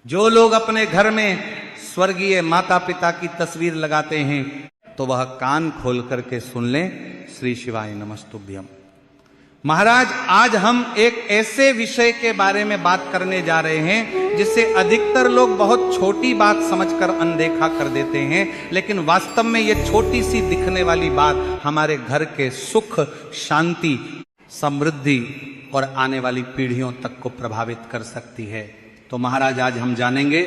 जो लोग अपने घर में स्वर्गीय माता पिता की तस्वीर लगाते हैं तो वह कान खोल करके सुन लें। श्री शिवाय नमस्तुभ्यम। महाराज, आज हम एक ऐसे विषय के बारे में बात करने जा रहे हैं जिसे अधिकतर लोग बहुत छोटी बात समझकर अनदेखा कर देते हैं, लेकिन वास्तव में यह छोटी सी दिखने वाली बात हमारे घर के सुख, शांति, समृद्धि और आने वाली पीढ़ियों तक को प्रभावित कर सकती है। तो महाराज, आज हम जानेंगे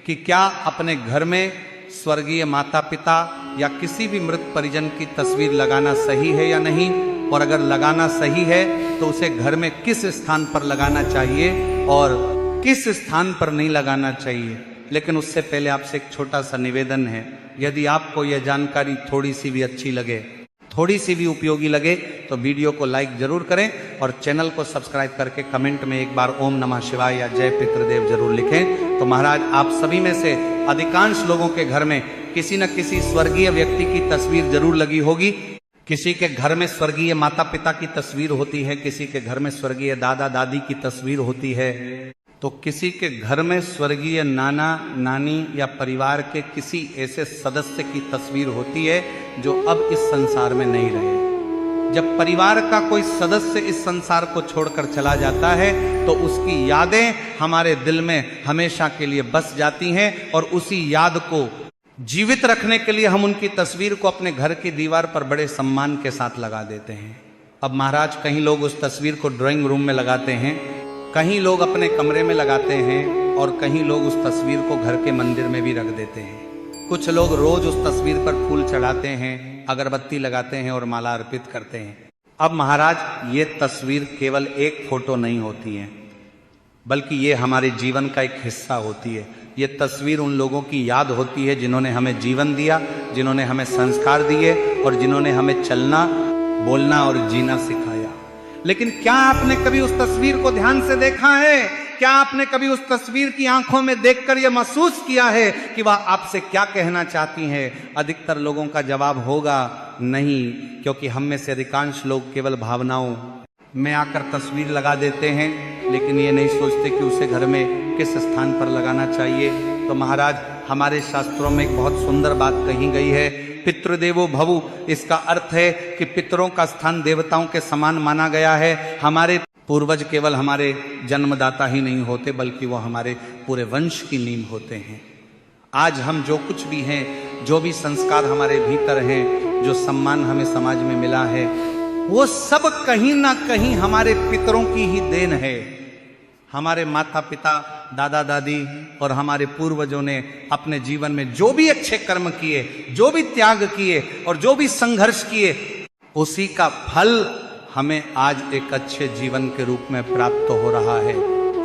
कि क्या अपने घर में स्वर्गीय माता पिता या किसी भी मृत परिजन की तस्वीर लगाना सही है या नहीं, और अगर लगाना सही है तो उसे घर में किस स्थान पर लगाना चाहिए और किस स्थान पर नहीं लगाना चाहिए। लेकिन उससे पहले आपसे एक छोटा सा निवेदन है, यदि आपको यह जानकारी थोड़ी सी भी अच्छी लगे, थोड़ी सी भी उपयोगी लगे, तो वीडियो को लाइक जरूर करें और चैनल को सब्सक्राइब करके कमेंट में एक बार ओम नमः शिवाय या जय पितृदेव जरूर लिखें। तो महाराज, आप सभी में से अधिकांश लोगों के घर में किसी न किसी स्वर्गीय व्यक्ति की तस्वीर जरूर लगी होगी। किसी के घर में स्वर्गीय माता पिता की तस्वीर होती है, किसी के घर में स्वर्गीय दादा दादी की तस्वीर होती है, तो किसी के घर में स्वर्गीय नाना नानी या परिवार के किसी ऐसे सदस्य की तस्वीर होती है जो अब इस संसार में नहीं रहे। जब परिवार का कोई सदस्य इस संसार को छोड़कर चला जाता है तो उसकी यादें हमारे दिल में हमेशा के लिए बस जाती हैं, और उसी याद को जीवित रखने के लिए हम उनकी तस्वीर को अपने घर की दीवार पर बड़े सम्मान के साथ लगा देते हैं। अब महाराज, कहीं लोग उस तस्वीर को ड्राइंग रूम में लगाते हैं, कहीं लोग अपने कमरे में लगाते हैं, और कहीं लोग उस तस्वीर को घर के मंदिर में भी रख देते हैं। कुछ लोग रोज उस तस्वीर पर फूल चढ़ाते हैं, अगरबत्ती लगाते हैं और माला अर्पित करते हैं। अब महाराज, ये तस्वीर केवल एक फोटो नहीं होती है, बल्कि ये हमारे जीवन का एक हिस्सा होती है। ये तस्वीर उन लोगों की याद होती है जिन्होंने हमें जीवन दिया, जिन्होंने हमें संस्कार दिए और जिन्होंने हमें चलना, बोलना और जीना सिखाया। लेकिन क्या आपने कभी उस तस्वीर को ध्यान से देखा है? क्या आपने कभी उस तस्वीर की आंखों में देखकर यह महसूस किया है कि वह आपसे क्या कहना चाहती हैं? अधिकतर लोगों का जवाब होगा नहीं, क्योंकि हम में से अधिकांश लोग केवल भावनाओं में आकर तस्वीर लगा देते हैं, लेकिन ये नहीं सोचते कि उसे घर में किस स्थान पर लगाना चाहिए। तो महाराज, हमारे शास्त्रों में एक बहुत सुंदर बात कही गई है, पितृदेवो भवु। इसका अर्थ है कि पितरों का स्थान देवताओं के समान माना गया है। हमारे पूर्वज केवल हमारे जन्मदाता ही नहीं होते, बल्कि वो हमारे पूरे वंश की नींव होते हैं। आज हम जो कुछ भी हैं, जो भी संस्कार हमारे भीतर हैं, जो सम्मान हमें समाज में मिला है, वो सब कहीं ना कहीं हमारे पितरों की ही देन है। हमारे माता पिता, दादा दादी और हमारे पूर्वजों ने अपने जीवन में जो भी अच्छे कर्म किए, जो भी त्याग किए और जो भी संघर्ष किए, उसी का फल हमें आज एक अच्छे जीवन के रूप में प्राप्त हो रहा है।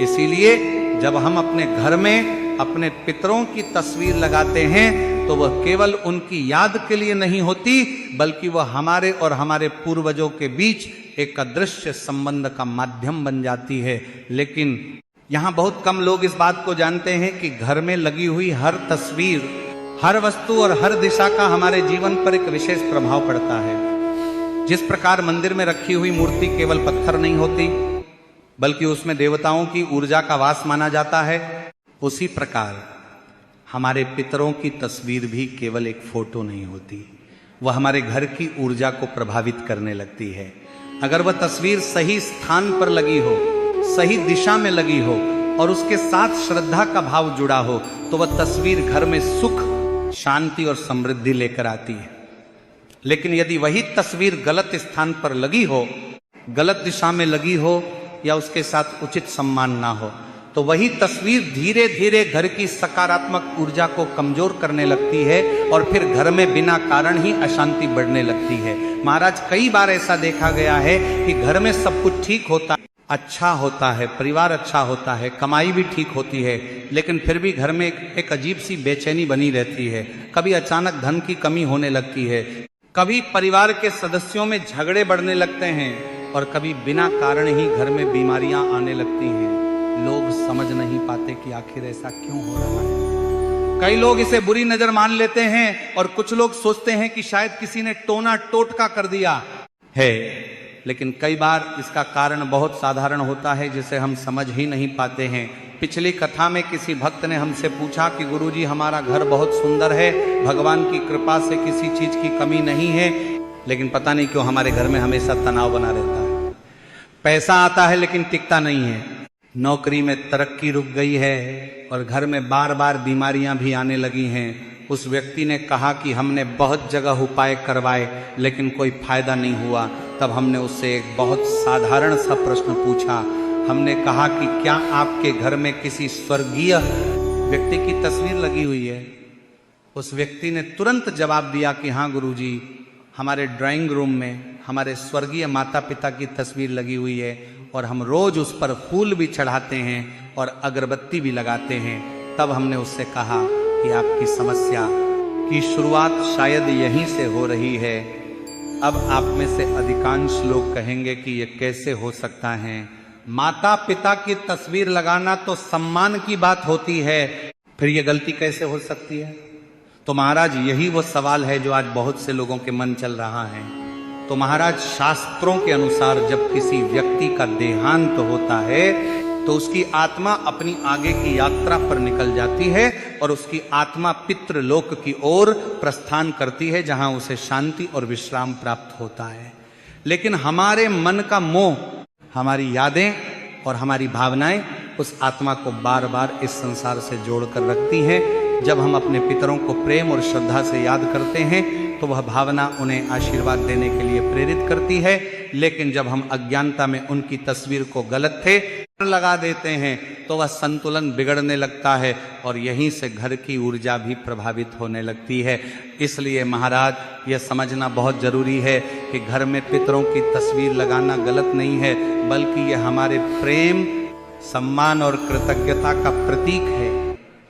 इसीलिए जब हम अपने घर में अपने पितरों की तस्वीर लगाते हैं तो वह केवल उनकी याद के लिए नहीं होती, बल्कि वह हमारे और हमारे पूर्वजों के बीच एक अदृश्य संबंध का माध्यम बन जाती है। लेकिन यहाँ बहुत कम लोग इस बात को जानते हैं कि घर में लगी हुई हर तस्वीर, हर वस्तु और हर दिशा का हमारे जीवन पर एक विशेष प्रभाव पड़ता है। जिस प्रकार मंदिर में रखी हुई मूर्ति केवल पत्थर नहीं होती, बल्कि उसमें देवताओं की ऊर्जा का वास माना जाता है, उसी प्रकार हमारे पितरों की तस्वीर भी केवल एक फोटो नहीं होती, वह हमारे घर की ऊर्जा को प्रभावित करने लगती है। अगर वह तस्वीर सही स्थान पर लगी हो, सही दिशा में लगी हो और उसके साथ श्रद्धा का भाव जुड़ा हो, तो वह तस्वीर घर में सुख, शांति और समृद्धि लेकर आती है। लेकिन यदि वही तस्वीर गलत स्थान पर लगी हो, गलत दिशा में लगी हो या उसके साथ उचित सम्मान ना हो, तो वही तस्वीर धीरे धीरे घर की सकारात्मक ऊर्जा को कमजोर करने लगती है और फिर घर में बिना कारण ही अशांति बढ़ने लगती है। महाराज, कई बार ऐसा देखा गया है कि घर में सब कुछ ठीक होता है, अच्छा होता है, परिवार अच्छा होता है, कमाई भी ठीक होती है, लेकिन फिर भी घर में एक अजीब सी बेचैनी बनी रहती है। कभी अचानक धन की कमी होने लगती है, कभी परिवार के सदस्यों में झगड़े बढ़ने लगते हैं, और कभी बिना कारण ही घर में बीमारियां आने लगती हैं। लोग समझ नहीं पाते कि आखिर ऐसा क्यों हो रहा है। कई लोग इसे बुरी नजर मान लेते हैं और कुछ लोग सोचते हैं कि शायद किसी ने टोना टोटका कर दिया है। लेकिन कई बार इसका कारण बहुत साधारण होता है जिसे हम समझ ही नहीं पाते हैं। पिछली कथा में किसी भक्त ने हमसे पूछा कि गुरुजी हमारा घर बहुत सुंदर है, भगवान की कृपा से किसी चीज की कमी नहीं है, लेकिन पता नहीं क्यों हमारे घर में हमेशा तनाव बना रहता है। पैसा आता है लेकिन टिकता नहीं है, नौकरी में तरक्की रुक गई है और घर में बार बार बीमारियां भी आने लगी हैं। उस व्यक्ति ने कहा कि हमने बहुत जगह उपाय करवाए लेकिन कोई फायदा नहीं हुआ। तब हमने उससे एक बहुत साधारण सा प्रश्न पूछा। हमने कहा कि क्या आपके घर में किसी स्वर्गीय व्यक्ति की तस्वीर लगी हुई है? उस व्यक्ति ने तुरंत जवाब दिया कि हाँ गुरुजी, हमारे ड्राइंग रूम में हमारे स्वर्गीय माता पिता की तस्वीर लगी हुई है और हम रोज उस पर फूल भी चढ़ाते हैं और अगरबत्ती भी लगाते हैं। तब हमने उससे कहा कि आपकी समस्या की शुरुआत शायद यहीं से हो रही है। अब आप में से अधिकांश लोग कहेंगे कि ये कैसे हो सकता है? माता पिता की तस्वीर लगाना तो सम्मान की बात होती है, फिर ये गलती कैसे हो सकती है? तो महाराज यही वो सवाल है जो आज बहुत से लोगों के मन चल रहा है। तो महाराज शास्त्रों के अनुसार जब किसी व्यक्ति का देहांत होता है तो उसकी आत्मा अपनी आगे की यात्रा पर निकल जाती है और उसकी आत्मा पितृलोक की ओर प्रस्थान करती है, जहां उसे शांति और विश्राम प्राप्त होता है। लेकिन हमारे मन का मोह, हमारी यादें और हमारी भावनाएं उस आत्मा को बार बार इस संसार से जोड़कर रखती हैं। जब हम अपने पितरों को प्रेम और श्रद्धा से याद करते हैं तो वह भावना उन्हें आशीर्वाद देने के लिए प्रेरित करती है। लेकिन जब हम अज्ञानता में उनकी तस्वीर को गलत थे लगा देते हैं तो वह संतुलन बिगड़ने लगता है और यहीं से घर की ऊर्जा भी प्रभावित होने लगती है। इसलिए महाराज यह समझना बहुत जरूरी है कि घर में पितरों की तस्वीर लगाना गलत नहीं है, बल्कि यह हमारे प्रेम, सम्मान और कृतज्ञता का प्रतीक है।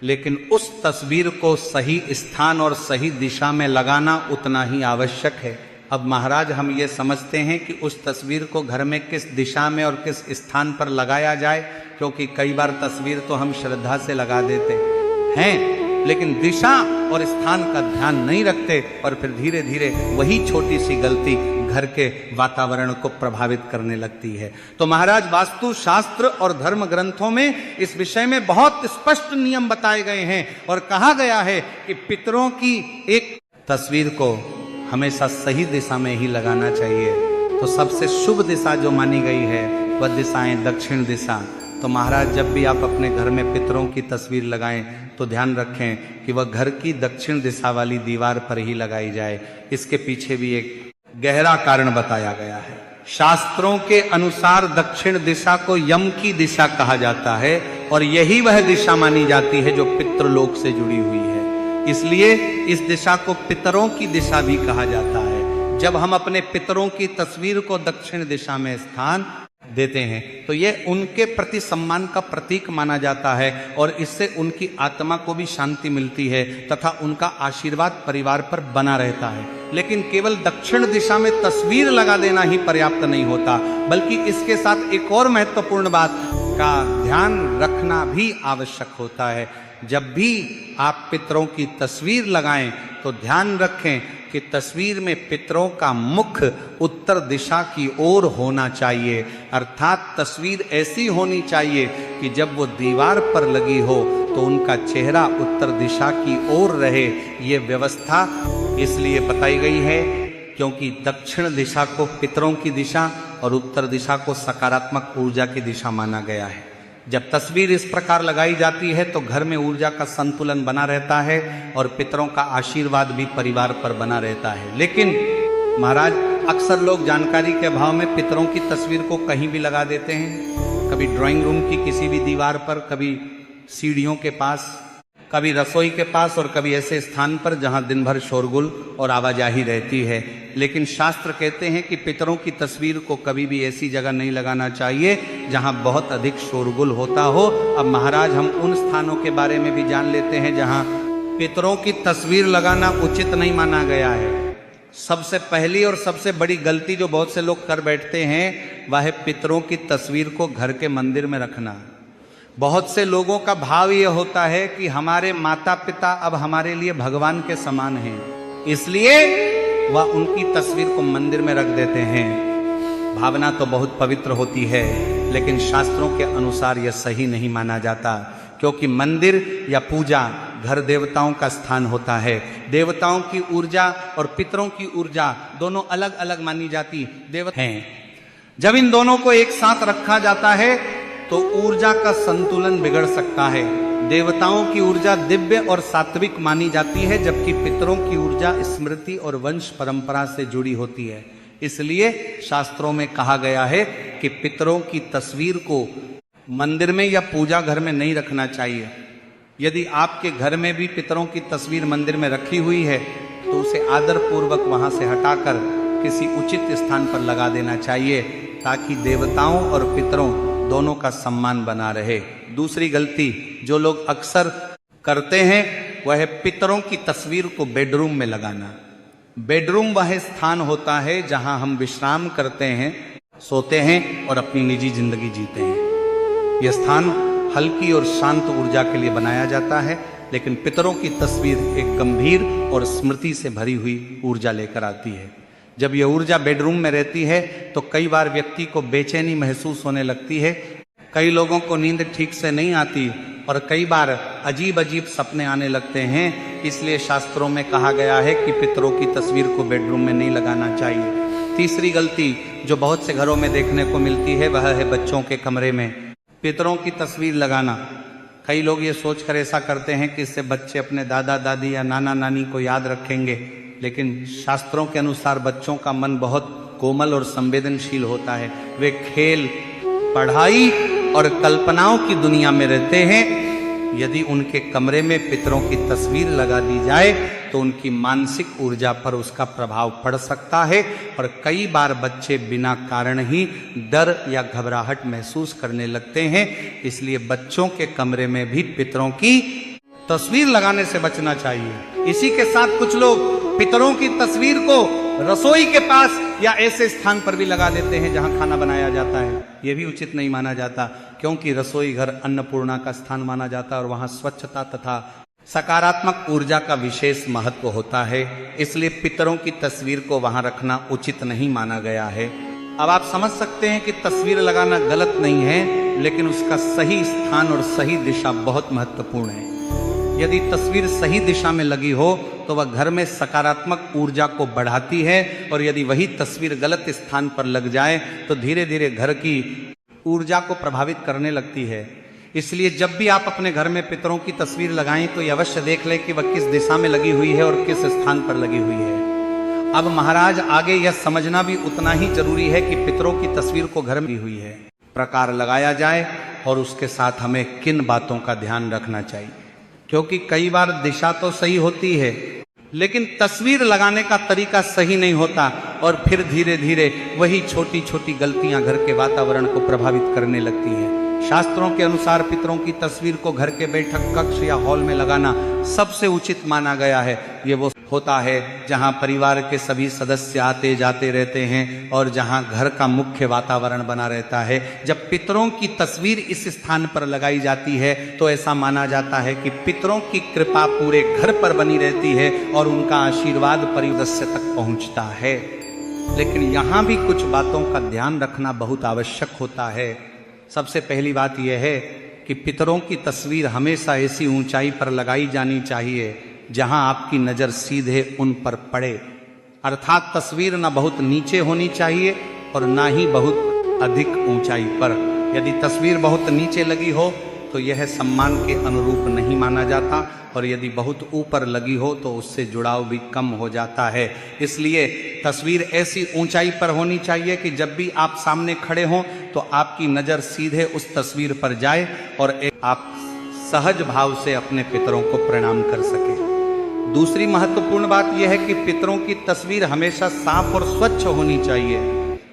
लेकिन उस तस्वीर को सही स्थान और सही दिशा में लगाना उतना ही आवश्यक है। अब महाराज हम ये समझते हैं कि उस तस्वीर को घर में किस दिशा में और किस स्थान पर लगाया जाए, क्योंकि कई बार तस्वीर तो हम श्रद्धा से लगा देते हैं लेकिन दिशा और स्थान का ध्यान नहीं रखते और फिर धीरे धीरे वही छोटी सी गलती घर के वातावरण को प्रभावित करने लगती है। तो महाराज वास्तु शास्त्र और धर्म ग्रंथों में इस विषय में बहुत स्पष्ट नियम बताए गए हैं और कहा गया है कि पितरों की एक तस्वीर को हमेशा सही दिशा में ही लगाना चाहिए। तो सबसे शुभ दिशा जो मानी गई है वह दिशाएं दक्षिण दिशा। तो महाराज जब भी आप अपने घर में पितरों की तस्वीर लगाएं तो ध्यान रखें कि वह घर की दक्षिण दिशा वाली दीवार पर ही लगाई जाए। इसके पीछे भी एक गहरा कारण बताया गया है। शास्त्रों के अनुसार दक्षिण दिशा को यम की दिशा कहा जाता है और यही वह दिशा मानी जाती है जो पितृलोक से जुड़ी हुई है। इसलिए इस दिशा को पितरों की दिशा भी कहा जाता है। जब हम अपने पितरों की तस्वीर को दक्षिण दिशा में स्थान देते हैं तो यह उनके प्रति सम्मान का प्रतीक माना जाता है और इससे उनकी आत्मा को भी शांति मिलती है तथा उनका आशीर्वाद परिवार पर बना रहता है। लेकिन केवल दक्षिण दिशा में तस्वीर लगा देना ही पर्याप्त नहीं होता, बल्कि इसके साथ एक और महत्वपूर्ण बात का ध्यान रखना भी आवश्यक होता है। जब भी आप पितरों की तस्वीर लगाएं तो ध्यान रखें कि तस्वीर में पितरों का मुख उत्तर दिशा की ओर होना चाहिए, अर्थात तस्वीर ऐसी होनी चाहिए कि जब वो दीवार पर लगी हो तो उनका चेहरा उत्तर दिशा की ओर रहे। ये व्यवस्था इसलिए बताई गई है क्योंकि दक्षिण दिशा को पितरों की दिशा और उत्तर दिशा को सकारात्मक ऊर्जा की दिशा माना गया है। जब तस्वीर इस प्रकार लगाई जाती है तो घर में ऊर्जा का संतुलन बना रहता है और पितरों का आशीर्वाद भी परिवार पर बना रहता है। लेकिन महाराज अक्सर लोग जानकारी के अभाव में पितरों की तस्वीर को कहीं भी लगा देते हैं, कभी ड्राइंग रूम की किसी भी दीवार पर, कभी सीढ़ियों के पास, कभी रसोई के पास और कभी ऐसे स्थान पर जहां दिन भर शोरगुल और आवाजाही रहती है। लेकिन शास्त्र कहते हैं कि पितरों की तस्वीर को कभी भी ऐसी जगह नहीं लगाना चाहिए जहां बहुत अधिक शोरगुल होता हो। अब महाराज हम उन स्थानों के बारे में भी जान लेते हैं जहां पितरों की तस्वीर लगाना उचित नहीं माना गया है। सबसे पहली और सबसे बड़ी गलती जो बहुत से लोग कर बैठते हैं वह है पितरों की तस्वीर को घर के मंदिर में रखना। बहुत से लोगों का भाव यह होता है कि हमारे माता पिता अब हमारे लिए भगवान के समान हैं, इसलिए वह उनकी तस्वीर को मंदिर में रख देते हैं। भावना तो बहुत पवित्र होती है, लेकिन शास्त्रों के अनुसार यह सही नहीं माना जाता, क्योंकि मंदिर या पूजा घर देवताओं का स्थान होता है। देवताओं की ऊर्जा और पितरों की ऊर्जा दोनों अलग अलग मानी जाती देवता हैं। जब इन दोनों को एक साथ रखा जाता है तो ऊर्जा का संतुलन बिगड़ सकता है। देवताओं की ऊर्जा दिव्य और सात्विक मानी जाती है, जबकि पितरों की ऊर्जा स्मृति और वंश परंपरा से जुड़ी होती है। इसलिए शास्त्रों में कहा गया है कि पितरों की तस्वीर को मंदिर में या पूजा घर में नहीं रखना चाहिए। यदि आपके घर में भी पितरों की तस्वीर मंदिर में रखी हुई है तो उसे आदर पूर्वक वहां से हटाकर किसी उचित स्थान पर लगा देना चाहिए, ताकि देवताओं और पितरों दोनों का सम्मान बना रहे। दूसरी गलती जो लोग अक्सर करते हैं वह है पितरों की तस्वीर को बेडरूम में लगाना। बेडरूम वह स्थान होता है जहां हम विश्राम करते हैं, सोते हैं और अपनी निजी जिंदगी जीते हैं। यह स्थान हल्की और शांत ऊर्जा के लिए बनाया जाता है, लेकिन पितरों की तस्वीर एक गंभीर और स्मृति से भरी हुई ऊर्जा लेकर आती है। जब यह ऊर्जा बेडरूम में रहती है तो कई बार व्यक्ति को बेचैनी महसूस होने लगती है, कई लोगों को नींद ठीक से नहीं आती और कई बार अजीब अजीब सपने आने लगते हैं। इसलिए शास्त्रों में कहा गया है कि पितरों की तस्वीर को बेडरूम में नहीं लगाना चाहिए। तीसरी गलती जो बहुत से घरों में देखने को मिलती है वह है बच्चों के कमरे में पितरों की तस्वीर लगाना। कई लोग ये सोचकर ऐसा करते हैं कि इससे बच्चे अपने दादा दादी या नाना नानी को याद रखेंगे, लेकिन शास्त्रों के अनुसार बच्चों का मन बहुत कोमल और संवेदनशील होता है। वे खेल, पढ़ाई और कल्पनाओं की दुनिया में रहते हैं। यदि उनके कमरे में पितरों की तस्वीर लगा दी जाए तो उनकी मानसिक ऊर्जा पर उसका प्रभाव पड़ सकता है और कई बार बच्चे बिना कारण ही डर या घबराहट महसूस करने लगते हैं। इसलिए बच्चों के कमरे में भी पितरों की तस्वीर लगाने से बचना चाहिए। इसी के साथ कुछ लोग पितरों की तस्वीर को रसोई के पास या ऐसे स्थान पर भी लगा देते हैं जहां खाना बनाया जाता है। यह भी उचित नहीं माना जाता, क्योंकि रसोई घर अन्नपूर्णा का स्थान माना जाता है और वहां स्वच्छता तथा सकारात्मक ऊर्जा का विशेष महत्व होता है। इसलिए पितरों की तस्वीर को वहां रखना उचित नहीं माना गया है। अब आप समझ सकते हैं कि तस्वीर लगाना गलत नहीं है, लेकिन उसका सही स्थान और सही दिशा बहुत महत्वपूर्ण है। यदि तस्वीर सही दिशा में लगी हो तो वह घर में सकारात्मक ऊर्जा को बढ़ाती है, और यदि वही तस्वीर गलत स्थान पर लग जाए तो धीरे धीरे घर की ऊर्जा को प्रभावित करने लगती है। इसलिए जब भी आप अपने घर में पितरों की तस्वीर लगाएं तो यह अवश्य देख लें कि वह किस दिशा में लगी हुई है और किस स्थान पर लगी हुई है। अब महाराज आगे यह समझना भी उतना ही जरूरी है कि पितरों की तस्वीर को घर में लगी हुई है प्रकार लगाया जाए और उसके साथ हमें किन बातों का ध्यान रखना चाहिए, क्योंकि कई बार दिशा तो सही होती है लेकिन तस्वीर लगाने का तरीका सही नहीं होता और फिर धीरे धीरे वही छोटी छोटी गलतियां घर के वातावरण को प्रभावित करने लगती हैं। शास्त्रों के अनुसार पितरों की तस्वीर को घर के बैठक कक्ष या हॉल में लगाना सबसे उचित माना गया है। ये वो होता है जहां परिवार के सभी सदस्य आते जाते रहते हैं और जहां घर का मुख्य वातावरण बना रहता है। जब पितरों की तस्वीर इस स्थान पर लगाई जाती है तो ऐसा माना जाता है कि पितरों की कृपा पूरे घर पर बनी रहती है और उनका आशीर्वाद परिसदस्य तक पहुंचता है। लेकिन यहाँ भी कुछ बातों का ध्यान रखना बहुत आवश्यक होता है। सबसे पहली बात यह है कि पितरों की तस्वीर हमेशा ऐसी ऊंचाई पर लगाई जानी चाहिए जहां आपकी नज़र सीधे उन पर पड़े, अर्थात तस्वीर न बहुत नीचे होनी चाहिए और ना ही बहुत अधिक ऊंचाई पर। यदि तस्वीर बहुत नीचे लगी हो तो यह सम्मान के अनुरूप नहीं माना जाता, और यदि बहुत ऊपर लगी हो तो उससे जुड़ाव भी कम हो जाता है। इसलिए तस्वीर ऐसी ऊंचाई पर होनी चाहिए कि जब भी आप सामने खड़े हों तो आपकी नज़र सीधे उस तस्वीर पर जाए और आप सहज भाव से अपने पितरों को प्रणाम कर सके। दूसरी महत्वपूर्ण बात यह है कि पितरों की तस्वीर हमेशा साफ और स्वच्छ होनी चाहिए।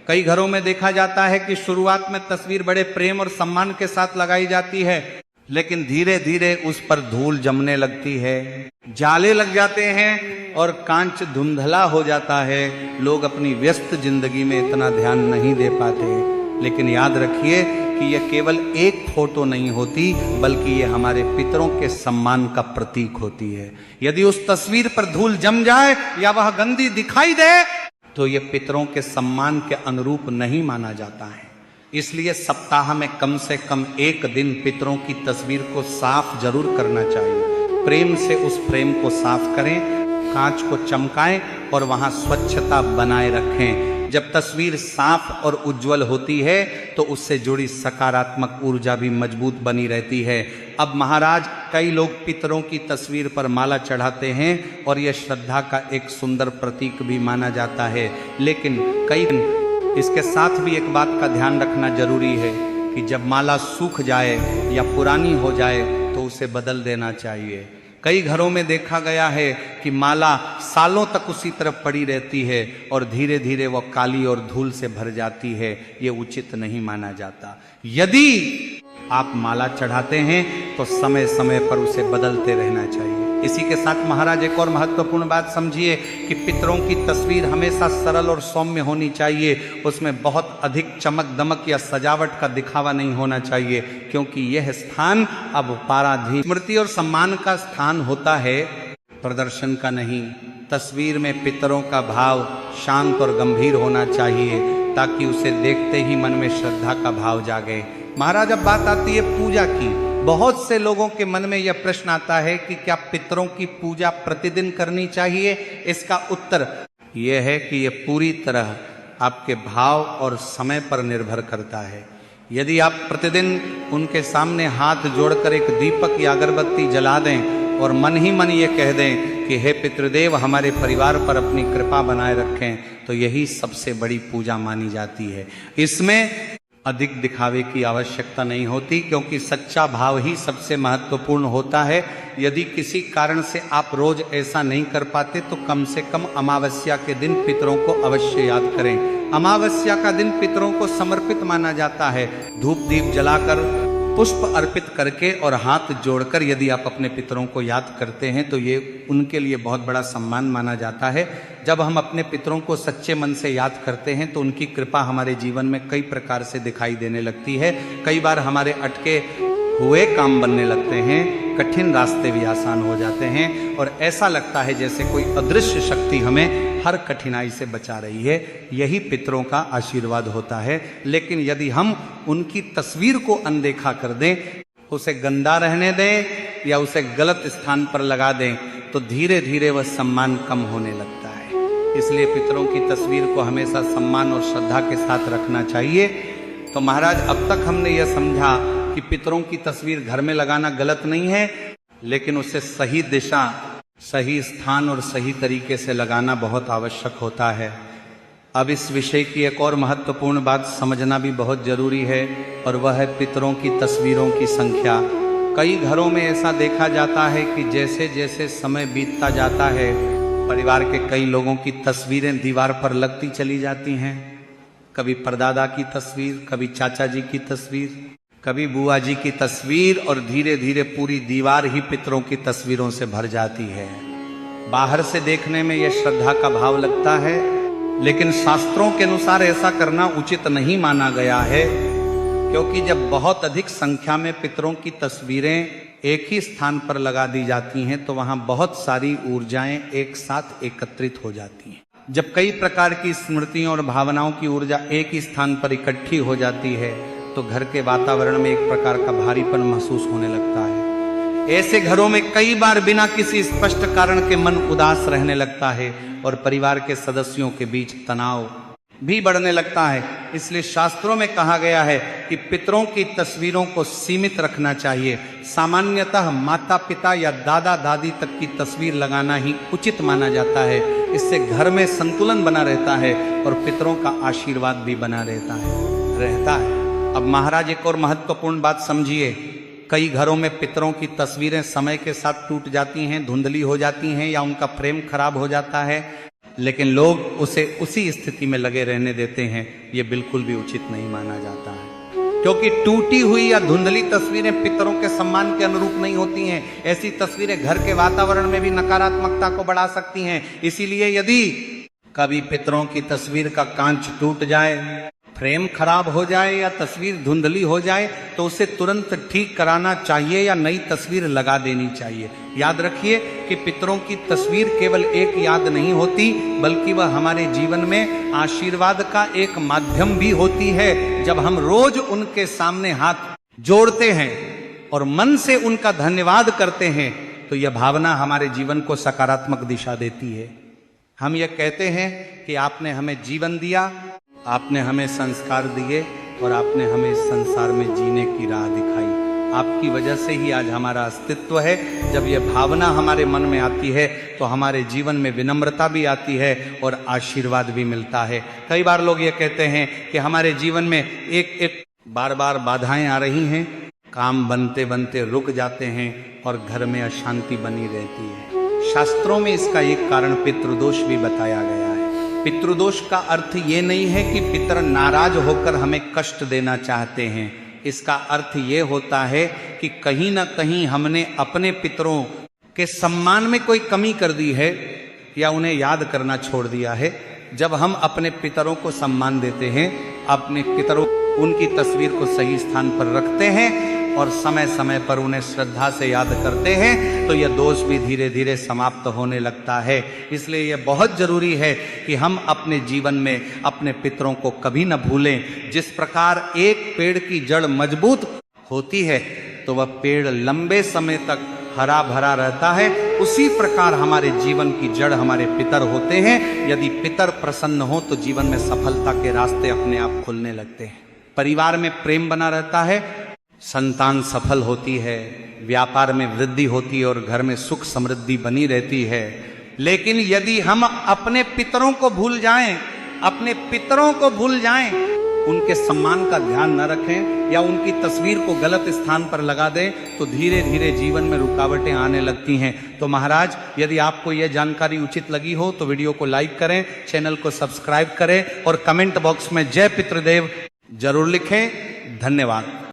कई घरों में देखा जाता है कि शुरुआत में तस्वीर बड़े प्रेम और सम्मान के साथ लगाई जाती है, लेकिन धीरे धीरे उस पर धूल जमने लगती है, जाले लग जाते हैं और कांच धुंधला हो जाता है। लोग अपनी व्यस्त जिंदगी में इतना ध्यान नहीं दे पाते। लेकिन याद रखिए कि यह केवल एक फोटो नहीं होती, बल्कि यह हमारे पितरों के सम्मान का प्रतीक होती है। यदि उस तस्वीर पर धूल जम जाए या वह गंदी दिखाई दे तो ये पितरों के सम्मान के अनुरूप नहीं माना जाता है। इसलिए सप्ताह में कम से कम एक दिन पितरों की तस्वीर को साफ जरूर करना चाहिए। प्रेम से उस फ्रेम को साफ करें, कांच को चमकाएं और वहां स्वच्छता बनाए रखें। जब तस्वीर साफ और उज्जवल होती है तो उससे जुड़ी सकारात्मक ऊर्जा भी मजबूत बनी रहती है। अब महाराज, कई लोग पितरों की तस्वीर पर माला चढ़ाते हैं और यह श्रद्धा का एक सुंदर प्रतीक भी माना जाता है, लेकिन इसके साथ भी एक बात का ध्यान रखना जरूरी है कि जब माला सूख जाए या पुरानी हो जाए तो उसे बदल देना चाहिए। कई घरों में देखा गया है कि माला सालों तक उसी तरफ पड़ी रहती है और धीरे धीरे वह काली और धूल से भर जाती है। ये उचित नहीं माना जाता। यदि आप माला चढ़ाते हैं तो समय समय पर उसे बदलते रहना चाहिए। इसी के साथ महाराज एक और महत्वपूर्ण बात समझिए कि पितरों की तस्वीर हमेशा सरल और सौम्य होनी चाहिए। उसमें बहुत अधिक चमक दमक या सजावट का दिखावा नहीं होना चाहिए, क्योंकि यह स्थान अब पाराधीन स्मृति और सम्मान का स्थान होता है, प्रदर्शन का नहीं। तस्वीर में पितरों का भाव शांत और गंभीर होना चाहिए ताकि उसे देखते ही मन में श्रद्धा का भाव जागे। महाराज, अब बात आती है पूजा की। बहुत से लोगों के मन में यह प्रश्न आता है कि क्या पितरों की पूजा प्रतिदिन करनी चाहिए? इसका उत्तर यह है कि यह पूरी तरह आपके भाव और समय पर निर्भर करता है। यदि आप प्रतिदिन उनके सामने हाथ जोड़कर एक दीपक या अगरबत्ती जला दें और मन ही मन ये कह दें कि हे पितृदेव, हमारे परिवार पर अपनी कृपा बनाए रखें, तो यही सबसे बड़ी पूजा मानी जाती है। इसमें अधिक दिखावे की आवश्यकता नहीं होती, क्योंकि सच्चा भाव ही सबसे महत्वपूर्ण होता है। यदि किसी कारण से आप रोज ऐसा नहीं कर पाते तो कम से कम अमावस्या के दिन पितरों को अवश्य याद करें। अमावस्या का दिन पितरों को समर्पित माना जाता है। धूप दीप जलाकर, पुष्प अर्पित करके और हाथ जोड़कर यदि आप अपने पितरों को याद करते हैं तो ये उनके लिए बहुत बड़ा सम्मान माना जाता है। जब हम अपने पितरों को सच्चे मन से याद करते हैं तो उनकी कृपा हमारे जीवन में कई प्रकार से दिखाई देने लगती है। कई बार हमारे अटके हुए काम बनने लगते हैं, कठिन रास्ते भी आसान हो जाते हैं और ऐसा लगता है जैसे कोई अदृश्य शक्ति हमें हर कठिनाई से बचा रही है। यही पितरों का आशीर्वाद होता है। लेकिन यदि हम उनकी तस्वीर को अनदेखा कर दें, उसे गंदा रहने दें या उसे गलत स्थान पर लगा दें, तो धीरे धीरे वह सम्मान कम होने लगता है। इसलिए पितरों की तस्वीर को हमेशा सम्मान और श्रद्धा के साथ रखना चाहिए। तो महाराज, अब तक हमने यह समझा कि पितरों की तस्वीर घर में लगाना गलत नहीं है, लेकिन उसे सही दिशा, सही स्थान और सही तरीके से लगाना बहुत आवश्यक होता है। अब इस विषय की एक और महत्वपूर्ण बात समझना भी बहुत जरूरी है, और वह है पितरों की तस्वीरों की संख्या। कई घरों में ऐसा देखा जाता है कि जैसे जैसे समय बीतता जाता है, परिवार के कई लोगों की तस्वीरें दीवार पर लगती चली जाती हैं। कभी परदादा की तस्वीर, कभी चाचा जी की तस्वीर, कभी बुआ जी की तस्वीर, और धीरे धीरे पूरी दीवार ही पितरों की तस्वीरों से भर जाती है। बाहर से देखने में यह श्रद्धा का भाव लगता है, लेकिन शास्त्रों के अनुसार ऐसा करना उचित नहीं माना गया है, क्योंकि जब बहुत अधिक संख्या में पितरों की तस्वीरें एक ही स्थान पर लगा दी जाती हैं तो वहां बहुत सारी ऊर्जाएं एक साथ एकत्रित हो जाती हैं। जब कई प्रकार की स्मृतियों और भावनाओं की ऊर्जा एक ही स्थान पर इकट्ठी हो जाती है तो घर के वातावरण में एक प्रकार का भारीपन महसूस होने लगता है। ऐसे घरों में कई बार बिना किसी स्पष्ट कारण के मन उदास रहने लगता है और परिवार के सदस्यों के बीच तनाव भी बढ़ने लगता है। इसलिए शास्त्रों में कहा गया है कि पितरों की तस्वीरों को सीमित रखना चाहिए। सामान्यतः माता पिता या दादा दादी तक की तस्वीर लगाना ही उचित माना जाता है। इससे घर में संतुलन बना रहता है और पितरों का आशीर्वाद भी बना रहता है। अब महाराज, एक और महत्वपूर्ण बात समझिए। कई घरों में पितरों की तस्वीरें समय के साथ टूट जाती हैं, धुंधली हो जाती हैं या उनका फ्रेम खराब हो जाता है, लेकिन लोग उसे उसी स्थिति में लगे रहने देते हैं। ये बिल्कुल भी उचित नहीं माना जाता है, क्योंकि टूटी हुई या धुंधली तस्वीरें पितरों के सम्मान के अनुरूप नहीं होती हैं। ऐसी तस्वीरें घर के वातावरण में भी नकारात्मकता को बढ़ा सकती हैं। इसीलिए यदि कभी पितरों की तस्वीर का कांच टूट जाए, फ्रेम खराब हो जाए या तस्वीर धुंधली हो जाए तो उसे तुरंत ठीक कराना चाहिए या नई तस्वीर लगा देनी चाहिए। याद रखिए कि पितरों की तस्वीर केवल एक याद नहीं होती, बल्कि वह हमारे जीवन में आशीर्वाद का एक माध्यम भी होती है। जब हम रोज उनके सामने हाथ जोड़ते हैं और मन से उनका धन्यवाद करते हैं तो यह भावना हमारे जीवन को सकारात्मक दिशा देती है। हम यह कहते हैं कि आपने हमें जीवन दिया, आपने हमें संस्कार दिए और आपने हमें इस संसार में जीने की राह दिखाई। आपकी वजह से ही आज हमारा अस्तित्व है। जब यह भावना हमारे मन में आती है तो हमारे जीवन में विनम्रता भी आती है और आशीर्वाद भी मिलता है। कई बार लोग ये कहते हैं कि हमारे जीवन में एक बार बार बाधाएं आ रही हैं, काम बनते बनते रुक जाते हैं और घर में अशांति बनी रहती है। शास्त्रों में इसका एक कारण पितृदोष भी बताया गया है। पितृदोष का अर्थ ये नहीं है कि पितर नाराज होकर हमें कष्ट देना चाहते हैं। इसका अर्थ ये होता है कि कहीं ना कहीं हमने अपने पितरों के सम्मान में कोई कमी कर दी है या उन्हें याद करना छोड़ दिया है। जब हम अपने पितरों को सम्मान देते हैं, अपने पितरों उनकी तस्वीर को सही स्थान पर रखते हैं और समय समय पर उन्हें श्रद्धा से याद करते हैं तो यह दोष भी धीरे धीरे समाप्त होने लगता है। इसलिए यह बहुत जरूरी है कि हम अपने जीवन में अपने पितरों को कभी न भूलें। जिस प्रकार एक पेड़ की जड़ मजबूत होती है तो वह पेड़ लंबे समय तक हरा भरा रहता है, उसी प्रकार हमारे जीवन की जड़ हमारे पितर होते हैं। यदि पितर प्रसन्न हो तो जीवन में सफलता के रास्ते अपने आप खुलने लगते हैं। परिवार में प्रेम बना रहता है, संतान सफल होती है, व्यापार में वृद्धि होती है और घर में सुख समृद्धि बनी रहती है। लेकिन यदि हम अपने पितरों को भूल जाएं, उनके सम्मान का ध्यान न रखें या उनकी तस्वीर को गलत स्थान पर लगा दें तो धीरे धीरे जीवन में रुकावटें आने लगती हैं। तो महाराज, यदि आपको यह जानकारी उचित लगी हो तो वीडियो को लाइक करें, चैनल को सब्सक्राइब करें और कमेंट बॉक्स में जय पितृदेव जरूर लिखें। धन्यवाद।